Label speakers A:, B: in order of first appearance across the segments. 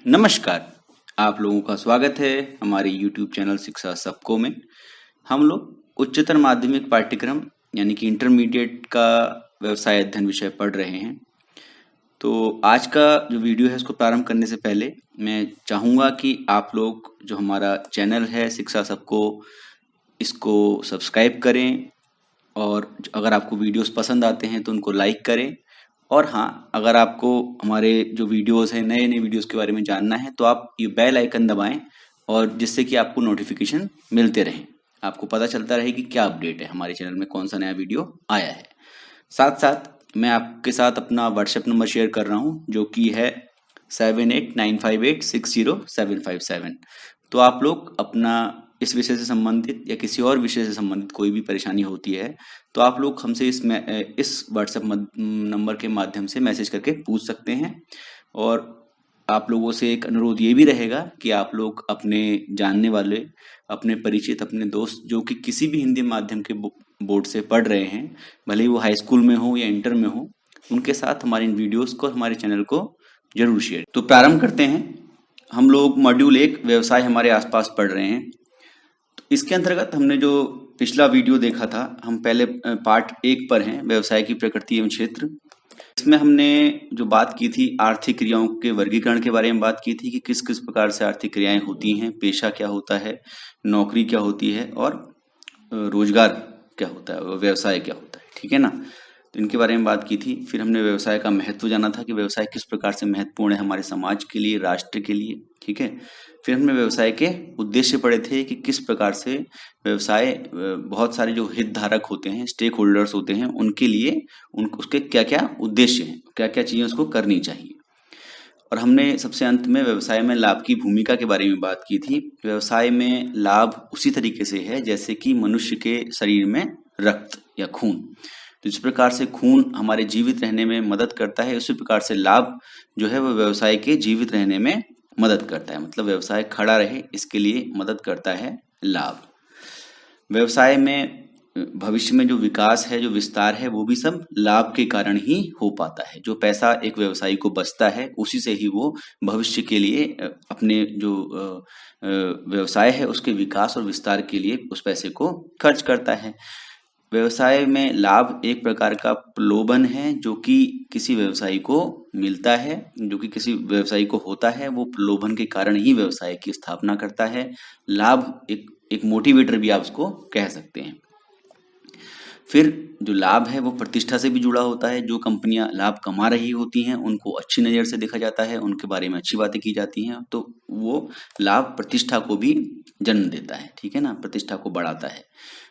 A: नमस्कार। आप लोगों का स्वागत है हमारे YouTube चैनल शिक्षा सबको में। हम लोग उच्चतर माध्यमिक पाठ्यक्रम यानी कि इंटरमीडिएट का व्यवसाय अध्ययन विषय पढ़ रहे हैं। तो आज का जो वीडियो है उसको प्रारंभ करने से पहले मैं चाहूँगा कि आप लोग जो हमारा चैनल है शिक्षा सबको, इसको सब्सक्राइब करें और अगर आपको वीडियोस पसंद आते हैं तो उनको लाइक करें। और हाँ, अगर आपको हमारे जो वीडियोस हैं नए वीडियोस के बारे में जानना है तो आप ये बेल आइकन दबाएं और जिससे कि आपको नोटिफिकेशन मिलते रहें, आपको पता चलता रहे कि क्या अपडेट है, हमारे चैनल में कौन सा नया वीडियो आया है। साथ साथ मैं आपके साथ अपना व्हाट्सएप नंबर शेयर कर रहा हूँ जो कि है 7895860757। तो आप लोग अपना इस विषय से संबंधित या किसी और विषय से संबंधित कोई भी परेशानी होती है तो आप लोग हमसे इस व्हाट्सएप नंबर के माध्यम से मैसेज करके पूछ सकते हैं। और आप लोगों से एक अनुरोध ये भी रहेगा कि आप लोग अपने जानने वाले, अपने परिचित, अपने दोस्त जो कि किसी भी हिंदी माध्यम के बोर्ड से पढ़ रहे हैं, भले ही वो हाई स्कूल में हो या इंटर में हो, उनके साथ हमारे इन वीडियोस को, हमारे चैनल को जरूर शेयर। तो प्रारंभ करते हैं। हम लोग मॉड्यूल 1 व्यवसाय हमारे आसपास पढ़ रहे हैं। तो इसके अंतर्गत हमने जो पिछला वीडियो देखा था, हम पहले पार्ट 1 पर हैं, व्यवसाय की प्रकृति एवं क्षेत्र। इसमें हमने जो बात की थी आर्थिक क्रियाओं के वर्गीकरण के बारे में बात की थी कि किस किस प्रकार से आर्थिक क्रियाएं होती हैं, पेशा क्या होता है, नौकरी क्या होती है और रोजगार क्या होता है, व्यवसाय क्या होता है, ठीक है ना। तो इनके बारे में बात की थी। फिर हमने व्यवसाय का महत्व जाना था कि व्यवसाय किस प्रकार से महत्वपूर्ण है हमारे समाज के लिए, राष्ट्र के लिए, ठीक है। फिर हमने व्यवसाय के उद्देश्य पढ़े थे कि किस प्रकार से व्यवसाय बहुत सारे जो हितधारक होते हैं, स्टेक होल्डर्स होते हैं, उनके लिए उसके क्या क्या उद्देश्य हैं, क्या क्या चीजें उसको करनी चाहिए। और हमने सबसे अंत में व्यवसाय में लाभ की भूमिका के बारे में बात की थी। व्यवसाय में लाभ उसी तरीके से है जैसे कि मनुष्य के शरीर में रक्त या खून। तो जिस प्रकार से खून हमारे जीवित रहने में मदद करता है, उसी प्रकार से लाभ जो है वो व्यवसाय के जीवित रहने में मदद करता है। मतलब व्यवसाय खड़ा रहे इसके लिए मदद करता है लाभ। व्यवसाय में भविष्य में जो विकास है, जो विस्तार है, वो भी सब लाभ के कारण ही हो पाता है। जो पैसा एक व्यवसायी को बचता है उसी से ही वो भविष्य के लिए अपने जो व्यवसाय है उसके विकास और विस्तार के लिए उस पैसे को खर्च करता है। व्यवसाय में लाभ एक प्रकार का प्रलोभन है जो कि किसी व्यवसायी को मिलता है, जो कि किसी व्यवसायी को होता है, वो प्रलोभन के कारण ही व्यवसाय की स्थापना करता है। लाभ एक मोटिवेटर भी आप उसको कह सकते हैं। फिर जो लाभ है वो प्रतिष्ठा से भी जुड़ा होता है। जो कंपनियां लाभ कमा रही होती हैं उनको अच्छी नज़र से देखा जाता है, उनके बारे में अच्छी बातें की जाती हैं, तो वो लाभ प्रतिष्ठा को भी जन्म देता है, ठीक है ना, प्रतिष्ठा को बढ़ाता है।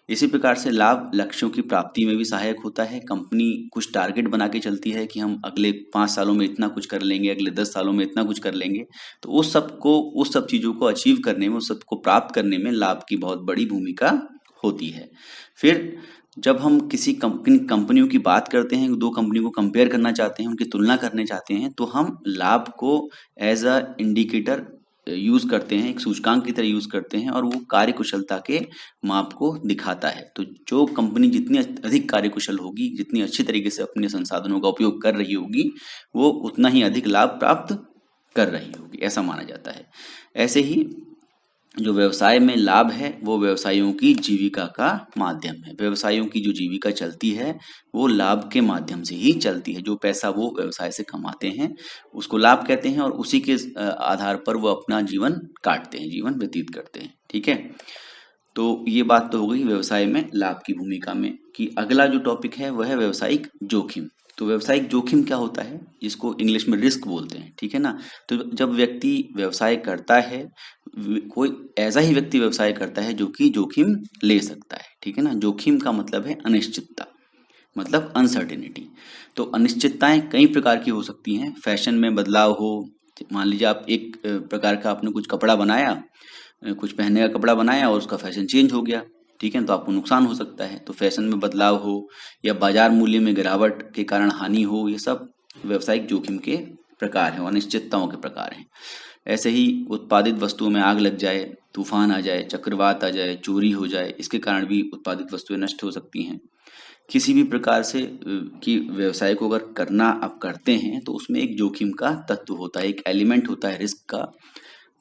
A: इसी प्रकार से लाभ लक्ष्यों की प्राप्ति में भी सहायक होता है। कंपनी कुछ टारगेट बना के चलती है कि हम अगले 5 सालों में इतना कुछ कर लेंगे, अगले 10 सालों में इतना कुछ कर लेंगे, तो उस सब चीज़ों को अचीव करने में, उस सब को प्राप्त करने में लाभ की बहुत बड़ी भूमिका होती है। फिर जब हम किसी कंपनियों की बात करते हैं, 2 कंपनियों को कंपेयर करना चाहते हैं, उनकी तुलना करने चाहते हैं, तो हम लाभ को एज अ इंडिकेटर यूज करते हैं, एक सूचकांक की तरह यूज करते हैं, और वो कार्यकुशलता के माप को दिखाता है। तो जो कंपनी जितनी अधिक कार्यकुशल होगी, जितनी अच्छी तरीके से अपने संसाधनों का उपयोग कर रही होगी, वो उतना ही अधिक लाभ प्राप्त कर रही होगी, ऐसा माना जाता है। ऐसे ही जो व्यवसाय में लाभ है वो व्यवसायियों की जीविका का माध्यम है। व्यवसायियों की जो जीविका चलती है वो लाभ के माध्यम से ही चलती है। जो पैसा वो व्यवसाय से कमाते हैं उसको लाभ कहते हैं, और उसी के आधार पर वो अपना जीवन काटते हैं, जीवन व्यतीत करते हैं, ठीक है। तो ये बात तो हो गई व्यवसाय में लाभ की भूमिका में। कि अगला जो टॉपिक है वह है व्यवसायिक जोखिम। तो व्यवसायिक जोखिम क्या होता है, जिसको इंग्लिश में रिस्क बोलते हैं, ठीक है ना। तो जब व्यक्ति व्यवसाय करता है, कोई ऐसा ही व्यक्ति व्यवसाय करता है जो कि जोखिम ले सकता है, ठीक है ना। जोखिम का मतलब है अनिश्चितता, मतलब अनसर्टेनिटी। तो अनिश्चितताएं कई प्रकार की हो सकती हैं। फैशन में बदलाव हो, मान लीजिए आप एक प्रकार का आपने कुछ कपड़ा बनाया, कुछ पहनने का कपड़ा बनाया और उसका फैशन चेंज हो गया, ठीक है, तो आपको नुकसान हो सकता है। तो फैशन में बदलाव हो या बाजार मूल्य में गिरावट के कारण हानि हो, ये सब व्यवसायिक जोखिम के प्रकार हैं, अनिश्चितताओं के प्रकार हैं। ऐसे ही उत्पादित वस्तुओं में आग लग जाए, तूफान आ जाए, चक्रवात आ जाए, चोरी हो जाए, इसके कारण भी उत्पादित वस्तुएं नष्ट हो सकती हैं। किसी भी प्रकार से कि व्यवसाय को अगर करना आप करते हैं तो उसमें एक जोखिम का तत्व होता है, एक एलिमेंट होता है रिस्क का।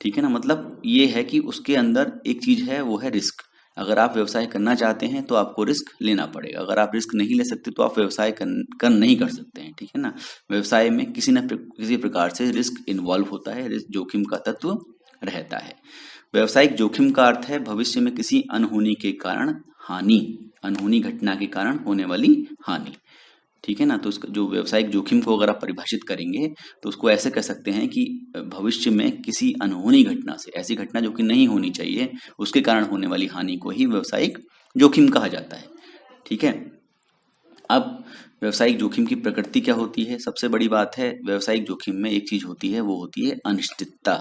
A: ठीक है ना, मतलब ये है कि उसके अंदर एक चीज है, वो है रिस्क। अगर आप व्यवसाय करना चाहते हैं तो आपको रिस्क लेना पड़ेगा। अगर आप रिस्क नहीं ले सकते तो आप व्यवसाय कर नहीं कर सकते हैं। ठीक है ना, व्यवसाय में किसी न किसी प्रकार से रिस्क इन्वॉल्व होता है, रिस्क जोखिम का तत्व रहता है। व्यवसायिक जोखिम का अर्थ है भविष्य में किसी अनहोनी के कारण हानि, अनहोनी घटना के कारण होने वाली हानि। ठीक है ना, तो उसका जो व्यवसायिक जोखिम को अगर आप परिभाषित करेंगे तो उसको ऐसे कह सकते हैं कि भविष्य में किसी अनहोनी घटना से, ऐसी घटना जो कि नहीं होनी चाहिए, उसके कारण होने वाली हानि को ही व्यवसायिक जोखिम कहा जाता है। ठीक है, अब व्यवसायिक जोखिम की प्रकृति क्या होती है? सबसे बड़ी बात है व्यवसायिक जोखिम में एक चीज होती है, वो होती है अनिश्चितता,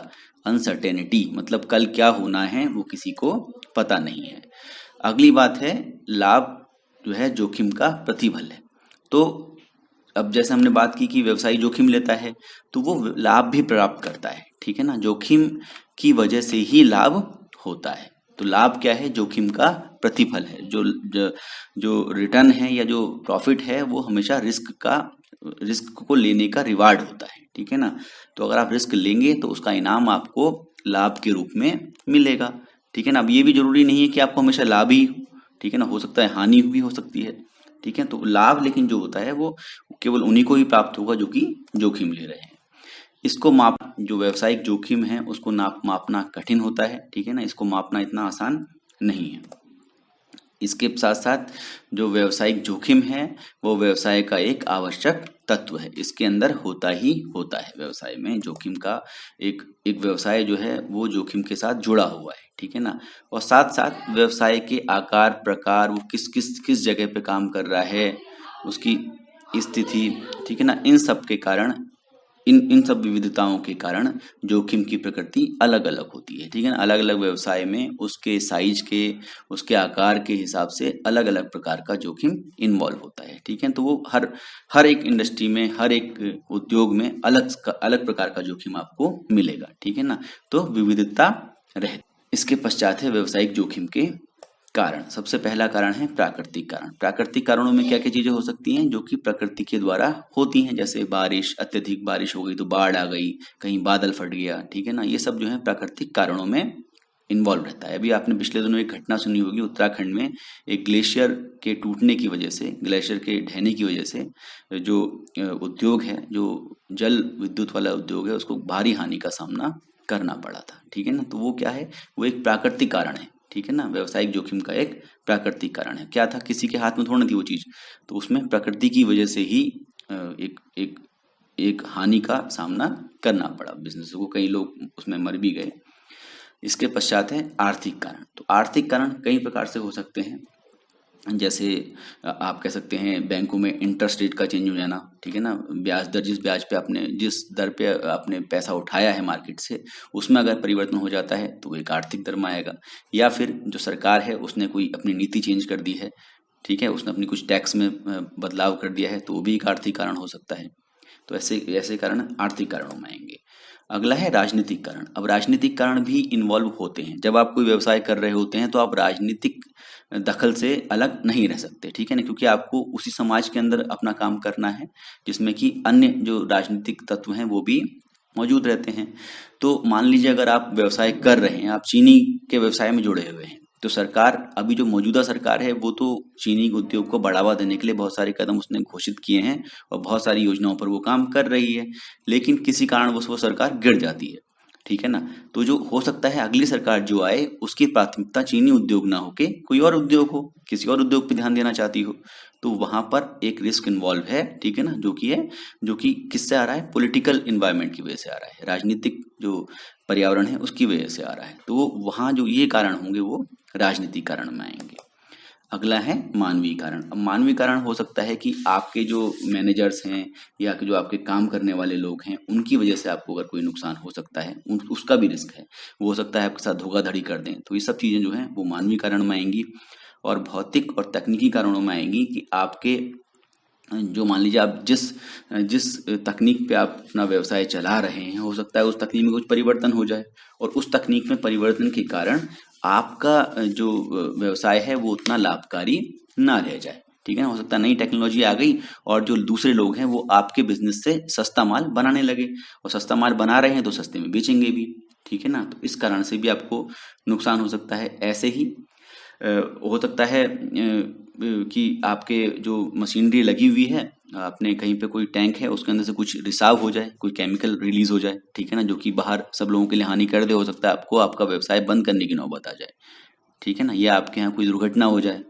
A: अनसर्टेनिटी, मतलब कल क्या होना है वो किसी को पता नहीं है। अगली बात है लाभ जो है जोखिम का प्रतिफल है। तो अब जैसे हमने बात की कि व्यवसायी जोखिम लेता है तो वो लाभ भी प्राप्त करता है। ठीक है ना, जोखिम की वजह से ही लाभ होता है। तो लाभ क्या है? जोखिम का प्रतिफल है। जो रिटर्न है या जो प्रॉफिट है वो हमेशा रिस्क को लेने का रिवार्ड होता है। ठीक है ना, तो अगर आप रिस्क लेंगे तो उसका इनाम आपको लाभ के रूप में मिलेगा। ठीक है ना, अब ये भी जरूरी नहीं है कि आपको हमेशा लाभ ही, ठीक है ना, हो सकता है हानि भी हो सकती है। ठीक है, तो लाभ लेकिन जो होता है वो केवल उन्हीं को ही प्राप्त होगा जो कि जोखिम ले रहे हैं। इसको माप जो व्यावसायिक जोखिम है उसको मापना कठिन होता है। ठीक है ना, इसको मापना इतना आसान नहीं है। इसके साथ साथ जो व्यावसायिक जोखिम है वो व्यवसाय का एक आवश्यक तत्व है। इसके अंदर होता ही होता है। व्यवसाय में जोखिम का एक एक व्यवसाय जो है वो जोखिम के साथ जुड़ा हुआ है। ठीक है ना, और साथ साथ व्यवसाय के आकार प्रकार, वो किस किस किस जगह पे काम कर रहा है, उसकी स्थिति, ठीक है ना, इन सब के कारण, इन इन सब विविधताओं के कारण जोखिम की प्रकृति अलग अलग होती है। ठीक है ना, अलग अलग व्यवसाय में उसके साइज के, उसके आकार के हिसाब से अलग अलग प्रकार का जोखिम इन्वॉल्व होता है। ठीक है, तो वो हर हर एक इंडस्ट्री में, हर एक उद्योग में अलग अलग प्रकार का जोखिम आपको मिलेगा। ठीक है ना, तो विविधता रहे। इसके पश्चात है व्यवसायिक जोखिम के कारण। सबसे पहला कारण है प्राकृतिक कारण। प्राकृतिक कारणों में क्या क्या चीजें हो सकती हैं जो कि प्रकृति के द्वारा होती हैं, जैसे बारिश, अत्यधिक बारिश हो गई तो बाढ़ आ गई, कहीं बादल फट गया। ठीक है ना, ये सब जो है प्राकृतिक कारणों में इन्वॉल्व रहता है। अभी आपने पिछले दिनों एक घटना सुनी होगी, उत्तराखंड में एक ग्लेशियर के टूटने की वजह से, ग्लेशियर के ढहने की वजह से जो उद्योग है, जो जल विद्युत वाला उद्योग है, उसको भारी हानि का सामना करना पड़ा था। ठीक है ना, तो वो क्या है? वो एक प्राकृतिक कारण है। ठीक है ना, व्यवसायिक जोखिम का एक प्राकृतिक कारण है। क्या था? किसी के हाथ में थोड़ी ना थी वो चीज, तो उसमें प्रकृति की वजह से ही एक एक एक हानि का सामना करना पड़ा बिजनेस को, कई लोग उसमें मर भी गए। इसके पश्चात है आर्थिक कारण। तो आर्थिक कारण कई प्रकार से हो सकते हैं, जैसे आप कह सकते हैं बैंकों में इंटरेस्ट रेट का चेंज हो जाना। ठीक है ना, ब्याज दर, जिस दर पे आपने पैसा उठाया है मार्केट से, उसमें अगर परिवर्तन हो जाता है तो एक आर्थिक दर में आएगा। या फिर जो सरकार है उसने कोई अपनी नीति चेंज कर दी है, ठीक है, उसने अपनी कुछ टैक्स में बदलाव कर दिया है, तो वो भी एक आर्थिक कारण हो सकता है। तो ऐसे ऐसे कारण आर्थिक कारणों में आएंगे। अगला है राजनीतिक कारण। अब राजनीतिक कारण भी इन्वॉल्व होते हैं। जब आप कोई व्यवसाय कर रहे होते हैं तो आप राजनीतिक दखल से अलग नहीं रह सकते। ठीक है ना, क्योंकि आपको उसी समाज के अंदर अपना काम करना है जिसमें कि अन्य जो राजनीतिक तत्व हैं वो भी मौजूद रहते हैं। तो मान लीजिए अगर आप व्यवसाय कर रहे हैं, आप चीनी के व्यवसाय में जुड़े हुए हैं, तो सरकार, अभी जो मौजूदा सरकार है वो तो चीनी उद्योग को बढ़ावा देने के लिए बहुत सारे कदम उसने घोषित किए हैं और बहुत सारी योजनाओं पर वो काम कर रही है, लेकिन किसी कारणवश वो सरकार गिर जाती है। ठीक है ना, तो जो हो सकता है अगली सरकार जो आए उसकी प्राथमिकता चीनी उद्योग ना होके कोई और उद्योग हो, किसी और उद्योग पे ध्यान देना चाहती हो, तो वहां पर एक रिस्क इन्वॉल्व है। ठीक है ना, जो कि किससे आ रहा है? पॉलिटिकल इन्वायरमेंट की वजह से आ रहा है, राजनीतिक जो पर्यावरण है उसकी वजह से आ रहा है। तो वहां जो ये कारण होंगे वो राजनीतिक कारण में आएंगे। अगला है मानवीय कारण। अब मानवीय कारण हो सकता है कि आपके जो मैनेजर्स हैं या कि जो आपके काम करने वाले लोग हैं उनकी वजह से आपको अगर कोई नुकसान हो सकता है, उसका भी रिस्क है। वो हो सकता है आपके साथ धोखाधड़ी कर दें, तो ये सब चीजें जो हैं वो मानवीय कारण में आएंगी। और भौतिक और तकनीकी कारणों में आएंगी कि आपके जो मान लीजिए आप जिस जिस तकनीक पे आप अपना व्यवसाय चला रहे हैं, हो सकता है उस तकनीक में कुछ परिवर्तन हो जाए और उस तकनीक में परिवर्तन के कारण आपका जो व्यवसाय है वो उतना लाभकारी ना रह जाए। ठीक है ना, हो सकता है नई टेक्नोलॉजी आ गई और जो दूसरे लोग हैं वो आपके बिजनेस से सस्ता माल बनाने लगे, और सस्ता माल बना रहे हैं तो सस्ते में बेचेंगे भी। ठीक है ना, तो इस कारण से भी आपको नुकसान हो सकता है। ऐसे ही हो सकता है कि आपके जो मशीनरी लगी हुई है, आपने कहीं पे कोई टैंक है उसके अंदर से कुछ रिसाव हो जाए, कोई केमिकल रिलीज हो जाए, ठीक है ना, जो कि बाहर सब लोगों के लिए हानि कर दे। हो सकता है आपको आपका व्यवसाय बंद करने की नौबत आ जाए। ठीक है ना, या आपके यहाँ कोई दुर्घटना हो जाए,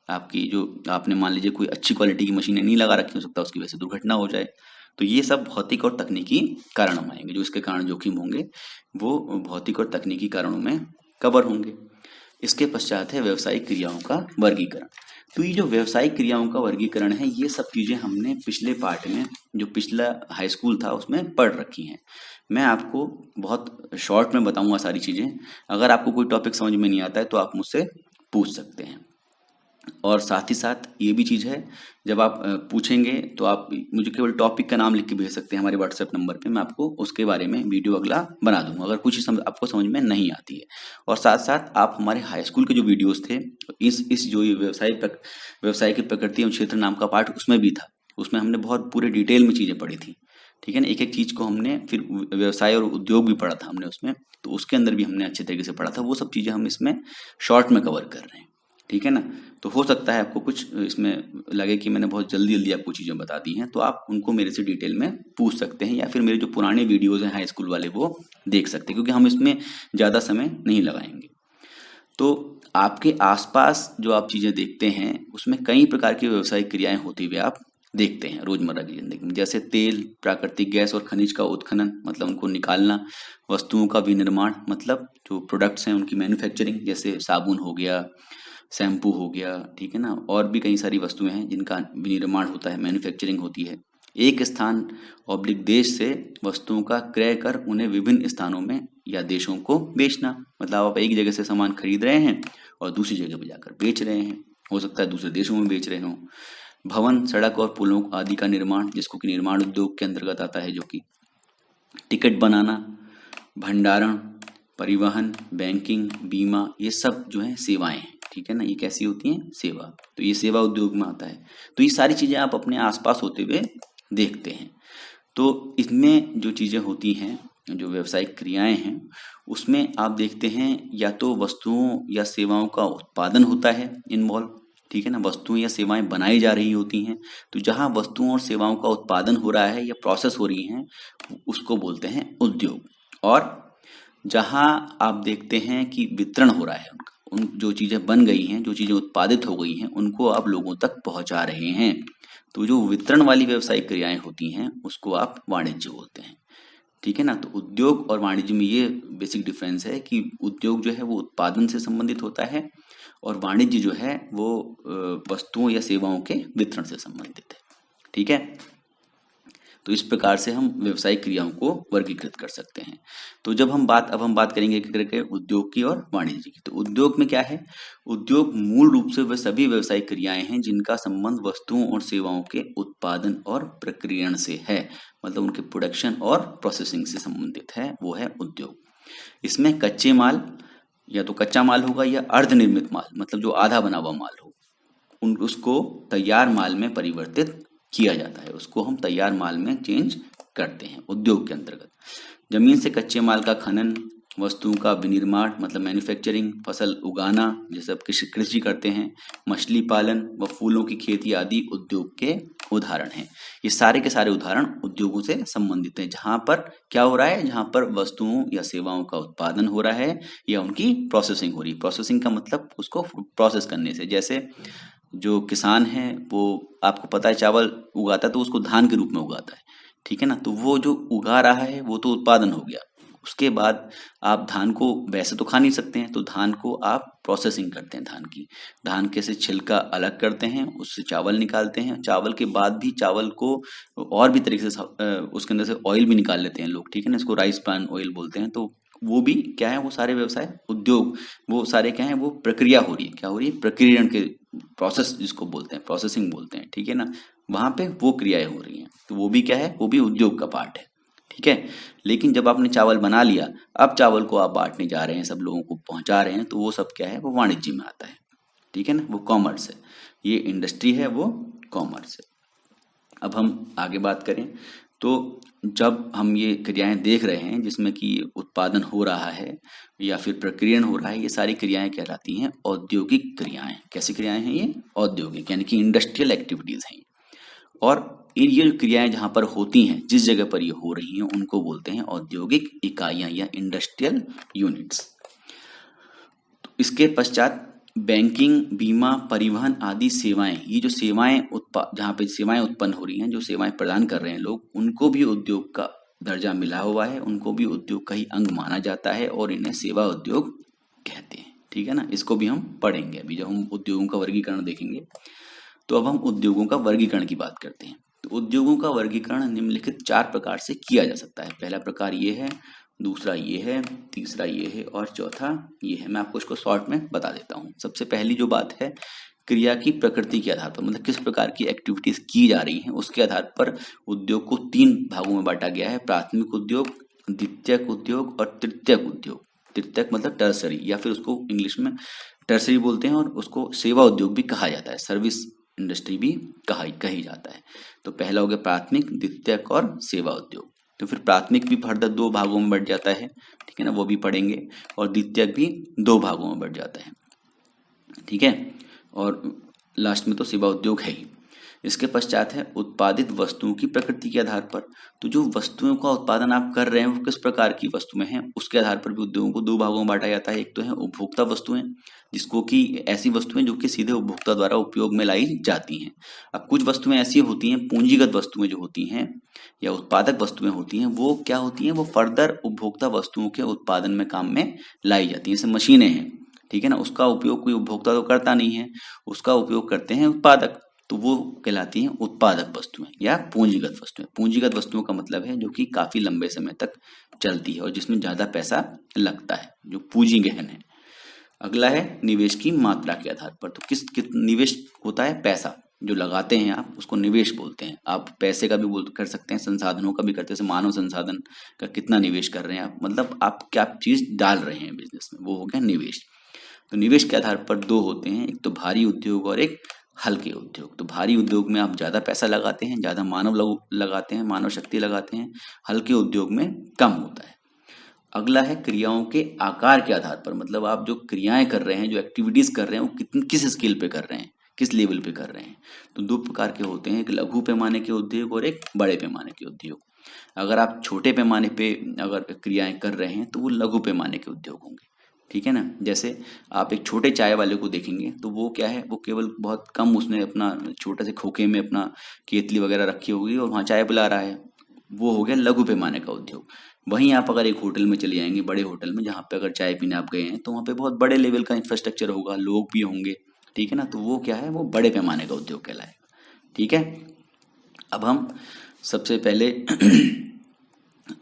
A: आपकी जो आपने मान लीजिए कोई अच्छी क्वालिटी की मशीनें नहीं लगा रखी, हो सकता है उसकी वजह से दुर्घटना हो जाए। तो ये सब भौतिक और तकनीकी कारण आएंगे। जो इसके कारण जोखिम होंगे वो भौतिक और तकनीकी कारणों में कवर होंगे। इसके पश्चात है व्यवसायिक क्रियाओं का वर्गीकरण। तो ये जो व्यवसायिक क्रियाओं का वर्गीकरण है, ये सब चीजें हमने पिछले पार्ट में, जो पिछला हाई स्कूल था उसमें पढ़ रखी हैं। मैं आपको बहुत शॉर्ट में बताऊंगा सारी चीजें। अगर आपको कोई टॉपिक समझ में नहीं आता है तो आप मुझसे पूछ सकते हैं। और साथ ही साथ ये भी चीज़ है, जब आप पूछेंगे तो आप मुझे केवल टॉपिक का नाम लिख के भेज सकते हैं हमारे व्हाट्सएप नंबर पे। मैं आपको उसके बारे में वीडियो अगला बना दूंगा अगर कुछ आपको समझ में नहीं आती है। और साथ साथ आप हमारे हाई स्कूल के जो वीडियोस थे, इस जो ये व्यवसाय की प्रकृति एवं क्षेत्र नाम का पाठ उसमें भी था। उसमें हमने बहुत पूरे डिटेल में चीज़ें पढ़ी थी। ठीक है ना, एक एक चीज़ को हमने फिर व्यवसाय और उद्योग भी पढ़ा था हमने उसमें, तो उसके अंदर भी हमने अच्छे तरीके से पढ़ा था। वो सब चीज़ें हम इसमें शॉर्ट में कवर कर रहे हैं। ठीक है ना, तो हो सकता है आपको कुछ इसमें लगे कि मैंने बहुत जल्दी जल्दी आपको चीज़ें बता दी हैं, तो आप उनको मेरे से डिटेल में पूछ सकते हैं, या फिर मेरे जो पुराने वीडियोज़ हैं हाई स्कूल वाले वो देख सकते हैं, क्योंकि हम इसमें ज़्यादा समय नहीं लगाएंगे। तो आपके आसपास जो आप चीज़ें देखते हैं उसमें कई प्रकार की व्यावसायिक क्रियाएं होती हुई आप देखते हैं रोजमर्रा की जिंदगी में, जैसे तेल, प्राकृतिक गैस और खनिज का उत्खनन, मतलब उनको निकालना, वस्तुओं का विनिर्माण, मतलब जो प्रोडक्ट्स हैं उनकी मैन्युफैक्चरिंग, जैसे साबुन हो गया, शैम्पू हो गया, ठीक है ना, और भी कई सारी वस्तुएं हैं जिनका विनिर्माण होता है, मैन्युफैक्चरिंग होती है। एक स्थान ऑब्लिक देश से वस्तुओं का क्रय कर उन्हें विभिन्न स्थानों में या देशों को बेचना, मतलब आप एक जगह से सामान खरीद रहे हैं और दूसरी जगह पर जाकर बेच रहे हैं, हो सकता है दूसरे देशों में बेच रहे हों। भवन, सड़क और पुलों आदि का निर्माण, जिसको कि निर्माण उद्योग के अंतर्गत आता है, जो कि टिकट बनाना, भंडारण, परिवहन, बैंकिंग, बीमा, ये सब जो है सेवाएं हैं। ठीक है ना, ये कैसी होती हैं? सेवा। तो ये सेवा उद्योग में आता है। तो ये सारी चीजें आप अपने आसपास होते हुए देखते हैं। तो इसमें जो चीजें होती हैं, जो व्यावसायिक क्रियाएं हैं, उसमें आप देखते हैं या तो वस्तुओं या सेवाओं का उत्पादन होता है इन्वॉल्व। ठीक है ना, वस्तुएं या सेवाएं बनाई जा रही होती हैं। तो जहां वस्तुओं और सेवाओं का उत्पादन हो रहा है या प्रोसेस हो रही हैं, उसको बोलते हैं उद्योग। और जहां आप देखते हैं कि वितरण हो रहा है उनका, उन जो चीजें बन गई हैं, जो चीजें उत्पादित हो गई हैं, उनको आप लोगों तक पहुंचा रहे हैं, तो जो वितरण वाली व्यावसायिक क्रियाएं होती हैं उसको आप वाणिज्य बोलते हैं। ठीक है ना, तो उद्योग और वाणिज्य में ये बेसिक डिफरेंस है कि उद्योग जो है वो उत्पादन से संबंधित होता है और वाणिज्य जो है वो वस्तुओं या सेवाओं के वितरण से संबंधित है। ठीक है, तो इस प्रकार से हम व्यवसायिक क्रियाओं को वर्गीकृत कर सकते हैं। तो अब हम बात करेंगे एक करके उद्योग की और वाणिज्य की। तो उद्योग में क्या है? उद्योग मूल रूप से वे सभी व्यवसायिक क्रियाएं हैं जिनका संबंध वस्तुओं और सेवाओं के उत्पादन और प्रक्रियण से है, मतलब उनके प्रोडक्शन और प्रोसेसिंग से संबंधित है, वो है उद्योग। इसमें कच्चे माल, या तो कच्चा माल होगा या अर्धनिर्मित माल, मतलब जो आधा बना हुआ माल हो, उसको तैयार माल में परिवर्तित किया जाता है, उसको हम तैयार माल में चेंज करते हैं उद्योग के अंतर्गत। जमीन से कच्चे माल का खनन, वस्तुओं का विनिर्माण मतलब मैन्युफैक्चरिंग, फसल उगाना जैसे अब कृषि करते हैं, मछली पालन व फूलों की खेती आदि उद्योग के उदाहरण हैं। ये सारे के सारे उदाहरण उद्योगों से संबंधित हैं, जहां पर क्या हो रहा है, जहां पर वस्तुओं या सेवाओं का उत्पादन हो रहा है या उनकी प्रोसेसिंग हो रही है। प्रोसेसिंग का मतलब उसको प्रोसेस करने से, जैसे जो किसान है वो आपको पता है चावल उगाता है तो उसको धान के रूप में उगाता है। ठीक है ना, तो वो जो उगा रहा है वो तो उत्पादन हो गया। उसके बाद आप धान को वैसे तो खा नहीं सकते हैं, तो धान को आप प्रोसेसिंग करते हैं, धान के से छिलका अलग करते हैं, उससे चावल निकालते हैं। चावल के बाद भी चावल को और भी तरीके से उसके अंदर से ऑयल भी निकाल लेते हैं लोग। ठीक है ना, इसको राइस ब्रान ऑयल बोलते हैं। तो वो भी क्या है, वो सारे व्यवसाय उद्योग वो सारे क्या है, वो प्रक्रिया हो रही है, क्या हो रही है, प्रक्रियण के प्रोसेस जिसको बोलते हैं, प्रोसेसिंग बोलते हैं, ठीक है ना, वहां पे वो क्रियाएं हो रही हैं, तो वो भी क्या है, वो भी उद्योग का पार्ट है, ठीक है। लेकिन जब आपने चावल बना लिया, अब चावल को आप बांटने जा रहे हैं, सब लोगों को पहुंचा रहे हैं, तो वो सब क्या है, वो वाणिज्य में आता है, ठीक है ना, वो कॉमर्स है। ये इंडस्ट्री है, वो कॉमर्स है। अब हम आगे बात करें तो जब हम ये क्रियाएं देख रहे हैं जिसमें कि उत्पादन हो रहा है या फिर प्रक्रियण हो रहा है, ये सारी क्रियाएं कहलाती हैं औद्योगिक क्रियाएं। कैसी क्रियाएं हैं ये, औद्योगिक, यानी कि इंडस्ट्रियल एक्टिविटीज हैं। और ये जो क्रियाएं जहां पर होती हैं, जिस जगह पर ये हो रही हैं, उनको बोलते हैं औद्योगिक इकाइयां या इंडस्ट्रियल यूनिट्स। इसके पश्चात बैंकिंग, बीमा, परिवहन आदि सेवाएं, ये जो सेवाएं जहाँ पे सेवाएं उत्पन्न हो रही हैं, जो सेवाएं प्रदान कर रहे हैं लोग, उनको भी उद्योग का दर्जा मिला हुआ है, उनको भी उद्योग का ही अंग माना जाता है और इन्हें सेवा उद्योग कहते हैं, ठीक है ना। इसको भी हम पढ़ेंगे अभी जब हम उद्योगों का वर्गीकरण देखेंगे। तो अब हम उद्योगों का वर्गीकरण की बात करते हैं। तो उद्योगों का वर्गीकरण निम्नलिखित 4 प्रकार से किया जा सकता है। पहला प्रकार ये है, दूसरा ये है, तीसरा ये है और चौथा ये है। मैं आपको इसको शॉर्ट में बता देता हूँ। सबसे पहली जो बात है, क्रिया की प्रकृति के आधार पर, मतलब किस प्रकार की एक्टिविटीज की जा रही हैं, उसके आधार पर उद्योग को 3 भागों में बांटा गया है। प्राथमिक उद्योग, द्वितीयक उद्योग और तृतीयक उद्योग। तृतीयक मतलब टर्सरी, या फिर उसको इंग्लिश में टर्सरी बोलते हैं और उसको सेवा उद्योग भी कहा जाता है, सर्विस इंडस्ट्री भी कही जाता है। तो पहला हो गया प्राथमिक, द्वितीयक और सेवा उद्योग। तो फिर प्राथमिक भी फर्दर 2 भागों में बढ़ जाता है, ठीक है ना, वो भी पढ़ेंगे। और द्वितीयक भी 2 भागों में बढ़ जाता है, ठीक है। और लास्ट में तो सेवा उद्योग है ही। इसके पश्चात है उत्पादित वस्तुओं की प्रकृति के आधार पर। तो जो वस्तुओं का उत्पादन आप कर रहे हैं वो किस प्रकार की वस्तुएं हैं, उसके आधार पर भी उद्योगों को 2 भागों में बांटा जाता है। एक तो है उपभोक्ता वस्तुएं, जिसको कि ऐसी वस्तुएं जो कि सीधे उपभोक्ता द्वारा उपयोग में लाई जाती हैं। अब कुछ वस्तुएं ऐसी होती हैं, पूंजीगत वस्तुएं जो होती हैं या उत्पादक वस्तुएं होती हैं, वो क्या होती हैं, वो फर्दर उपभोक्ता वस्तुओं के उत्पादन में काम में लाई जाती हैं। जैसे मशीनें हैं, ठीक है ना, उसका उपयोग कोई उपभोक्ता तो करता नहीं है, उसका उपयोग करते हैं उत्पादक, तो वो कहलाती हैं उत्पादक वस्तुएं या पूंजीगत वस्तुएं। पूंजीगत वस्तुओं का मतलब है जो कि काफी लंबे समय तक चलती है और जिसमें ज्यादा पैसा लगता है, जो पूंजी गहन है। अगला है निवेश की मात्रा के आधार पर। तो किस निवेश होता है, पैसा जो लगाते हैं आप, उसको निवेश बोलते हैं। आप पैसे का भी कर सकते हैं, संसाधनों का भी करते हैं, जैसे मानव संसाधन का कितना निवेश कर रहे हैं आप, मतलब आप क्या चीज डाल रहे हैं बिजनेस में, वो हो गया निवेश। तो निवेश के आधार पर 2 होते हैं, एक तो भारी उद्योग और एक हल्के उद्योग। तो भारी उद्योग में आप ज्यादा पैसा लगाते हैं, ज्यादा मानव लगाते हैं, मानव शक्ति लगाते हैं। हल्के उद्योग में कम होता है। अगला है क्रियाओं के आकार के आधार पर, मतलब आप जो क्रियाएं कर रहे हैं, जो एक्टिविटीज कर रहे हैं, वो किस स्केल पे कर रहे हैं, किस लेवल पे कर रहे हैं। तो 2 प्रकार के होते हैं, एक लघु पैमाने के उद्योग और एक बड़े पैमाने के उद्योग। अगर आप छोटे पैमाने पे अगर क्रियाएं कर रहे हैं तो वो लघु पैमाने के उद्योग होंगे, ठीक है ना। जैसे आप एक छोटे चाय वाले को देखेंगे तो वो क्या है, वो केवल बहुत कम, उसने अपना छोटे से खोखे में अपना केतली वगैरह रखी होगी और वहाँ चाय पिला रहा है, वो हो गया लघु पैमाने का उद्योग। वहीं आप अगर एक होटल में चले जाएंगे, बड़े होटल में, जहाँ पे अगर चाय पीने आप गए हैं, तो वहाँ पे बहुत बड़े लेवल का इंफ्रास्ट्रक्चर होगा, लोग भी होंगे, ठीक है ना, तो वो क्या है, वो बड़े पैमाने का उद्योग कहलाएगा, ठीक है। अब हम सबसे पहले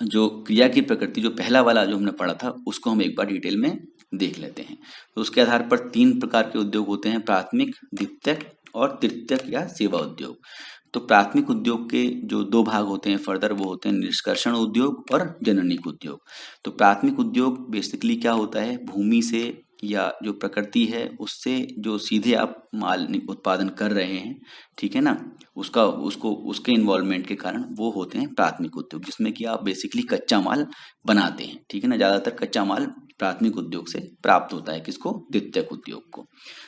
A: जो क्रिया की प्रकृति, जो पहला वाला जो हमने पढ़ा था, उसको हम एक बार डिटेल में देख लेते हैं। तो उसके आधार पर 3 प्रकार के उद्योग होते हैं, प्राथमिक, द्वितीयक और तृतीयक या सेवा उद्योग। तो प्राथमिक उद्योग के जो 2 भाग होते हैं फर्दर, वो होते हैं निष्कर्षण उद्योग और जननिक उद्योग। तो प्राथमिक उद्योग बेसिकली क्या होता है, भूमि से या जो प्रकृति है उससे जो सीधे आप माल उत्पादन कर रहे हैं, ठीक है ना, उसके इन्वॉल्वमेंट के कारण वो होते हैं प्राथमिक उद्योग, जिसमें कि आप बेसिकली कच्चा माल बनाते हैं, ठीक है ना। ज्यादातर कच्चा माल प्राथमिक उद्योग से प्राप्त होता है, किसको, द्वितीयक उद्योग को।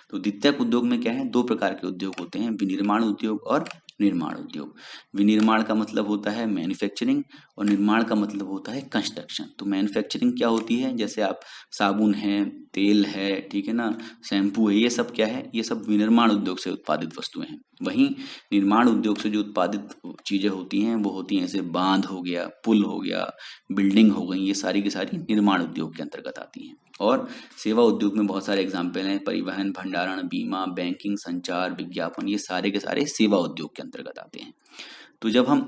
A: तो द्वितीयक उद्योग में क्या है, 2 प्रकार के उद्योग होते हैं, विनिर्माण उद्योग और निर्माण उद्योग। विनिर्माण का मतलब होता है मैन्युफैक्चरिंग और निर्माण का मतलब होता है कंस्ट्रक्शन। तो मैन्युफैक्चरिंग क्या होती है, जैसे आप साबुन है, तेल है, ठीक है ना, शैम्पू है, ये सब क्या है, ये सब विनिर्माण उद्योग से उत्पादित वस्तुएं हैं। वहीं निर्माण उद्योग से जो उत्पादित चीजें होती हैं वो होती हैं, जैसे बांध हो गया, पुल हो गया, बिल्डिंग हो गई, ये सारी की सारी निर्माण उद्योग के अंतर्गत आती हैं। और सेवा उद्योग में बहुत सारे एग्जाम्पल हैं, परिवहन, भंडारण, बीमा, बैंकिंग, संचार, विज्ञापन, ये सारे के सारे सेवा उद्योग के अंतर्गत आते हैं। तो जब हम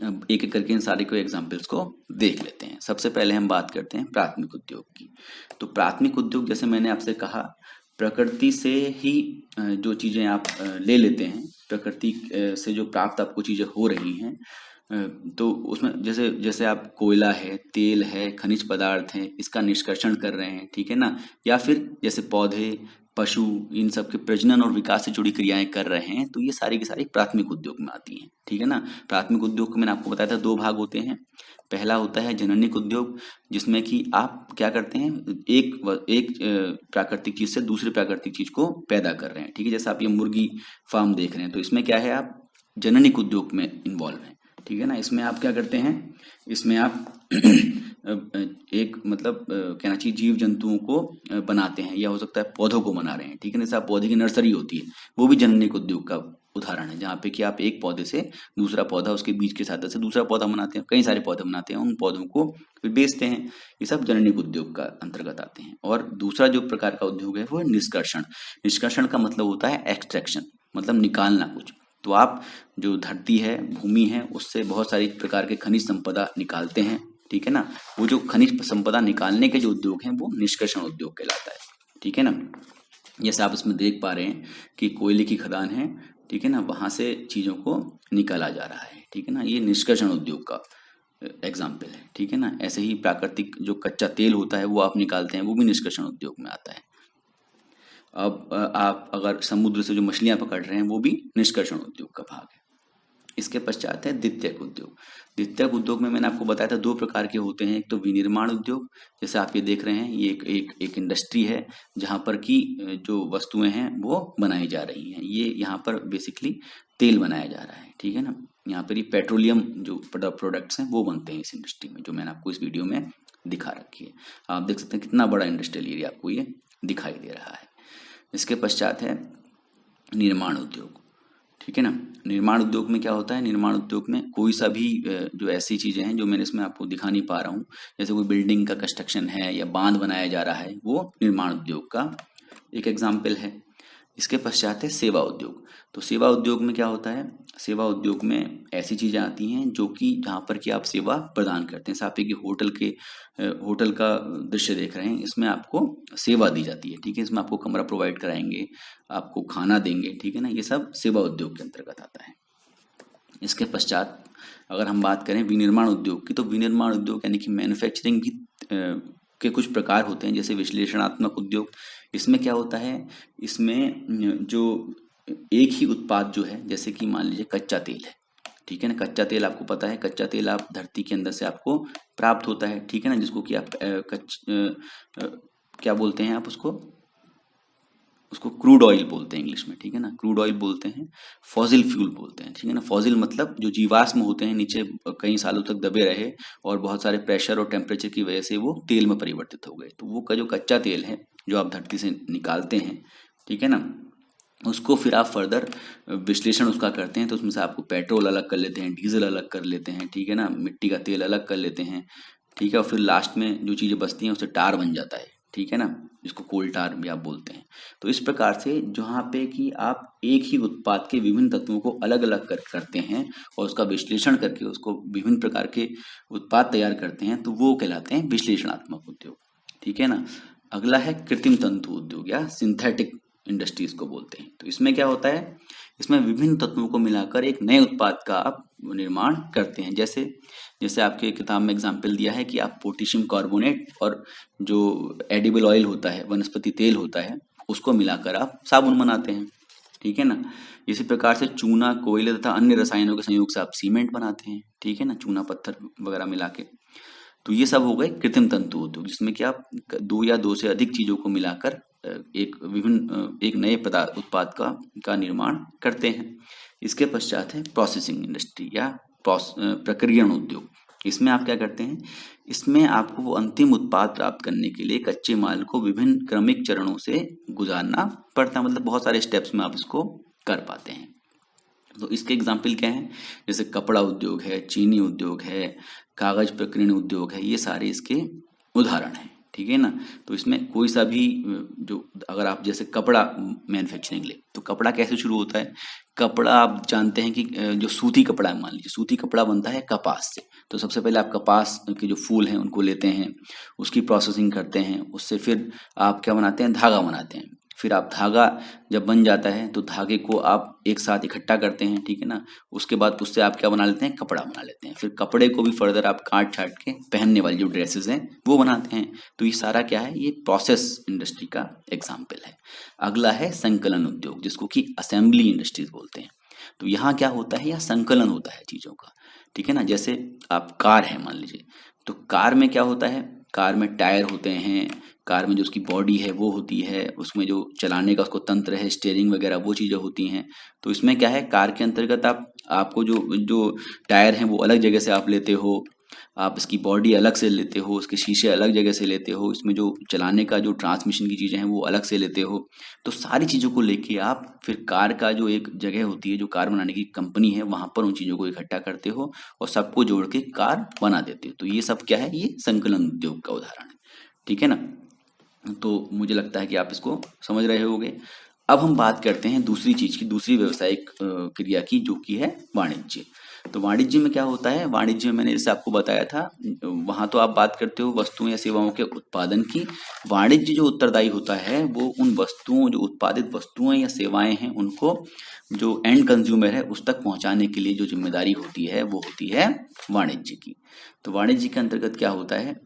A: अब एक एक करके इन सारे को एग्जाम्पल्स को देख लेते हैं। सबसे पहले हम बात करते हैं प्राथमिक उद्योग की। तो प्राथमिक उद्योग, जैसे मैंने आपसे कहा, प्रकृति से ही जो चीजें आप ले लेते हैं, प्रकृति से जो प्राप्त आपको चीजें हो रही हैं, तो उसमें जैसे जैसे आप कोयला है, तेल है, खनिज पदार्थ है, इसका निष्कर्षण कर रहे हैं, ठीक है ना, या फिर जैसे पौधे, पशु, इन सब के प्रजनन और विकास से जुड़ी क्रियाएं कर रहे हैं, तो ये सारी की सारी प्राथमिक उद्योग में आती हैं, ठीक है ना। प्राथमिक उद्योग को मैंने आपको बताया था दो भाग होते हैं। पहला होता है जननिक उद्योग, जिसमें कि आप क्या करते हैं, एक प्राकृतिक चीज से दूसरी प्राकृतिक चीज को पैदा कर रहे हैं, ठीक है। जैसे आप ये मुर्गी फार्म देख रहे हैं, तो इसमें क्या है, आप जननिक उद्योग में इन्वॉल्व हैं, ठीक है ना। इसमें आप क्या करते हैं, इसमें आप एक मतलब कहना चाहिए जीव जंतुओं को बनाते हैं, या हो सकता है पौधों को बना रहे हैं, ठीक है ना। जैसे आप पौधे की नर्सरी होती है, वो भी जननिक उद्योग का उदाहरण है, जहाँ पे कि आप एक पौधे से दूसरा पौधा, उसके बीज के साथ से दूसरा पौधा बनाते हैं, कई सारे पौधे बनाते हैं, उन पौधों को फिर बेचते हैं। ये सब जननिक उद्योग का अंतर्गत आते हैं। और दूसरा जो प्रकार का उद्योग है वो है निष्कर्षण। निष्कर्षण का मतलब होता है एक्सट्रैक्शन, मतलब निकालना कुछ। तो आप जो धरती है, भूमि है, उससे बहुत सारी प्रकार के खनिज संपदा निकालते हैं, ठीक है ना। वो जो खनिज संपदा निकालने के जो उद्योग हैं वो निष्कर्षण उद्योग कहलाता है, ठीक है ना। जैसे आप इसमें देख पा रहे हैं कि कोयले की खदान है, ठीक है ना, वहां से चीजों को निकाला जा रहा है, ठीक है ना। ये निष्कर्षण उद्योग का एग्जाम्पल है, ठीक है ना। ऐसे ही प्राकृतिक जो कच्चा तेल होता है वो आप निकालते हैं, वो भी निष्कर्षण उद्योग में आता है। अब आप अगर समुद्र से जो मछलियां पकड़ रहे हैं, वो भी निष्कर्षण उद्योग का भाग है। इसके पश्चात है द्वितीयक उद्योग। द्वितीयक उद्योग में मैंने आपको बताया था दो प्रकार के होते हैं। एक तो विनिर्माण उद्योग, जैसे आप ये देख रहे हैं, ये एक इंडस्ट्री है जहां पर की जो वस्तुएं हैं वो बनाई जा रही हैं। ये यहाँ पर बेसिकली तेल बनाया जा रहा है, ठीक है ना। यहाँ पर ये पेट्रोलियम जो प्रोडक्ट्स हैं वो बनते हैं इस इंडस्ट्री में, जो मैंने आपको इस वीडियो में दिखा रखी है। आप देख सकते हैं कितना बड़ा इंडस्ट्रियल एरिया आपको ये दिखाई दे रहा है। इसके पश्चात है निर्माण उद्योग, ठीक है ना। निर्माण उद्योग में क्या होता है, निर्माण उद्योग में कोई सा भी जो ऐसी चीजें हैं जो मैंने इसमें आपको दिखा नहीं पा रहा हूँ, जैसे कोई बिल्डिंग का कंस्ट्रक्शन है या बांध बनाया जा रहा है, वो निर्माण उद्योग का एक एग्जाम्पल है। इसके पश्चात है सेवा उद्योग। तो सेवा उद्योग में क्या होता है, सेवा उद्योग में ऐसी चीजें आती हैं जो कि जहाँ पर कि आप सेवा प्रदान करते हैं। जैसे आप एक होटल का दृश्य देख रहे हैं, इसमें आपको सेवा दी जाती है, ठीक है। इसमें आपको कमरा प्रोवाइड कराएंगे, आपको खाना देंगे, ठीक है ना। ये सब सेवा उद्योग के अंतर्गत आता है। इसके पश्चात अगर हम बात करें विनिर्माण उद्योग की, तो विनिर्माण उद्योग यानी कि मैन्युफैक्चरिंग भी के कुछ प्रकार होते हैं, जैसे विश्लेषणात्मक उद्योग। इसमें क्या होता है, इसमें जो एक ही उत्पाद जो है, जैसे कि मान लीजिए कच्चा तेल है, ठीक है ना। कच्चा तेल आपको पता है, कच्चा तेल आप धरती के अंदर से आपको प्राप्त होता है, ठीक है ना, जिसको कि आप क्या बोलते हैं, आप उसको क्रूड ऑयल बोलते हैं इंग्लिश में, ठीक है ना। क्रूड ऑयल बोलते हैं, फॉसिल फ्यूल बोलते हैं, ठीक है ना। फॉसिल मतलब जो जीवाश्म होते हैं, नीचे कई सालों तक दबे रहे और बहुत सारे प्रेशर और टेम्परेचर की वजह से वो तेल में परिवर्तित हो गए। तो वो का जो कच्चा तेल है जो आप धरती से निकालते हैं, ठीक है ना, उसको फिर आप फर्दर विश्लेषण उसका करते हैं। तो उसमें से आपको पेट्रोल अलग कर लेते हैं, डीजल अलग कर लेते हैं, ठीक है ना, मिट्टी का तेल अलग कर लेते हैं, ठीक है। और फिर लास्ट में जो चीजें बचती हैं उससे टार बन जाता है, ठीक है ना, जिसको कोल टार भी आप बोलते हैं। तो इस प्रकार से जहाँ पे कि आप एक ही उत्पाद के विभिन्न तत्वों को अलग अलग करते हैं और उसका विश्लेषण करके उसको विभिन्न प्रकार के उत्पाद तैयार करते हैं, तो वो कहलाते हैं विश्लेषणात्मक उद्योग, ठीक है ना। अगला है कृत्रिम तंतु उद्योग या सिंथेटिक इंडस्ट्रीज को बोलते हैं। तो इसमें क्या होता है, इसमें विभिन्न तत्वों को मिलाकर एक नए उत्पाद का आप निर्माण करते हैं। जैसे जैसे आपके किताब में एग्जाम्पल दिया है कि आप पोटेशियम कार्बोनेट और जो एडिबल ऑयल होता है, वनस्पति तेल होता है, उसको मिलाकर आप साबुन बनाते हैं, ठीक है ना। इसी प्रकार से चूना, कोयले तथा अन्य रसायनों के संयोग से आप सीमेंट बनाते हैं, ठीक है ना, चूना पत्थर वगैरह मिला के। तो ये सब हो गए कृत्रिम तंतु उद्योग, जिसमें कि आप दो या दो से अधिक चीजों को मिलाकर एक नए उत्पाद का निर्माण करते हैं। इसके पश्चात है प्रोसेसिंग इंडस्ट्री या प्रक्रियण उद्योग। इसमें आप क्या करते हैं, इसमें आपको वो अंतिम उत्पाद प्राप्त करने के लिए कच्चे माल को विभिन्न क्रमिक चरणों से गुजारना पड़ता है, मतलब बहुत सारे स्टेप्स में आप इसको कर पाते हैं। तो इसके एग्जाम्पल क्या हैं, जैसे कपड़ा उद्योग है, चीनी उद्योग है, कागज प्रक्रियण उद्योग है, ये सारे इसके उदाहरण हैं, ठीक है ना। तो इसमें कोई सा भी जो अगर आप जैसे कपड़ा मैन्युफैक्चरिंग ले तो कपड़ा कैसे शुरू होता है। कपड़ा आप जानते हैं कि जो सूती कपड़ा है, मान लीजिए सूती कपड़ा बनता है कपास से। तो सबसे पहले आप कपास के जो फूल हैं उनको लेते हैं, उसकी प्रोसेसिंग करते हैं, उससे फिर आप क्या बनाते हैं, धागा बनाते हैं। फिर आप धागा जब बन जाता है तो धागे को आप एक साथ इकट्ठा करते हैं, ठीक है ना। उसके बाद उससे आप क्या बना लेते हैं, कपड़ा बना लेते हैं। फिर कपड़े को भी फर्दर आप काट छाट के पहनने वाली जो ड्रेसेस हैं वो बनाते हैं। तो ये सारा क्या है, ये प्रोसेस इंडस्ट्री का एग्जाम्पल है। अगला है संकलन उद्योग, जिसको कि असेंबली इंडस्ट्रीज बोलते हैं। तो यहाँ क्या होता है, यहाँ संकलन होता है चीजों का, ठीक है ना। जैसे आप कार है मान लीजिए, तो कार में क्या होता है, कार में टायर होते हैं, कार में जो उसकी बॉडी है वो होती है, उसमें जो चलाने का उसको तंत्र है, स्टीयरिंग वगैरह वो चीजें होती हैं। तो इसमें क्या है, कार के अंतर्गत आपको जो जो टायर हैं वो अलग जगह से आप लेते हो, आप इसकी बॉडी अलग से लेते हो, उसके शीशे अलग जगह से लेते हो, इसमें जो चलाने का जो ट्रांसमिशन की चीजें हैं वो अलग से लेते हो। तो सारी चीजों को लेके आप फिर कार का जो एक जगह होती है, जो कार बनाने की कंपनी है, वहां पर उन चीजों को इकट्ठा करते हो और सबको जोड़ के कार बना देते हो। तो ये सब क्या है, ये संकलन उद्योग का उदाहरण है, ठीक है ना। तो मुझे लगता है कि आप इसको समझ रहे होंगे। अब हम बात करते हैं दूसरी चीज की, दूसरी व्यावसायिक क्रिया की, जो कि है वाणिज्य। तो वाणिज्य में क्या होता है, वाणिज्य में मैंने जैसे आपको बताया था, वहां तो आप बात करते हो वस्तुओं या सेवाओं के उत्पादन की। वाणिज्य जो उत्तरदायी होता है वो उन वस्तुओं, जो उत्पादित वस्तुएं या सेवाएं हैं, उनको जो एंड कंज्यूमर है उस तक पहुंचाने के लिए जो जिम्मेदारी होती है वो होती है वाणिज्य की। तो वाणिज्य के अंतर्गत क्या होता है,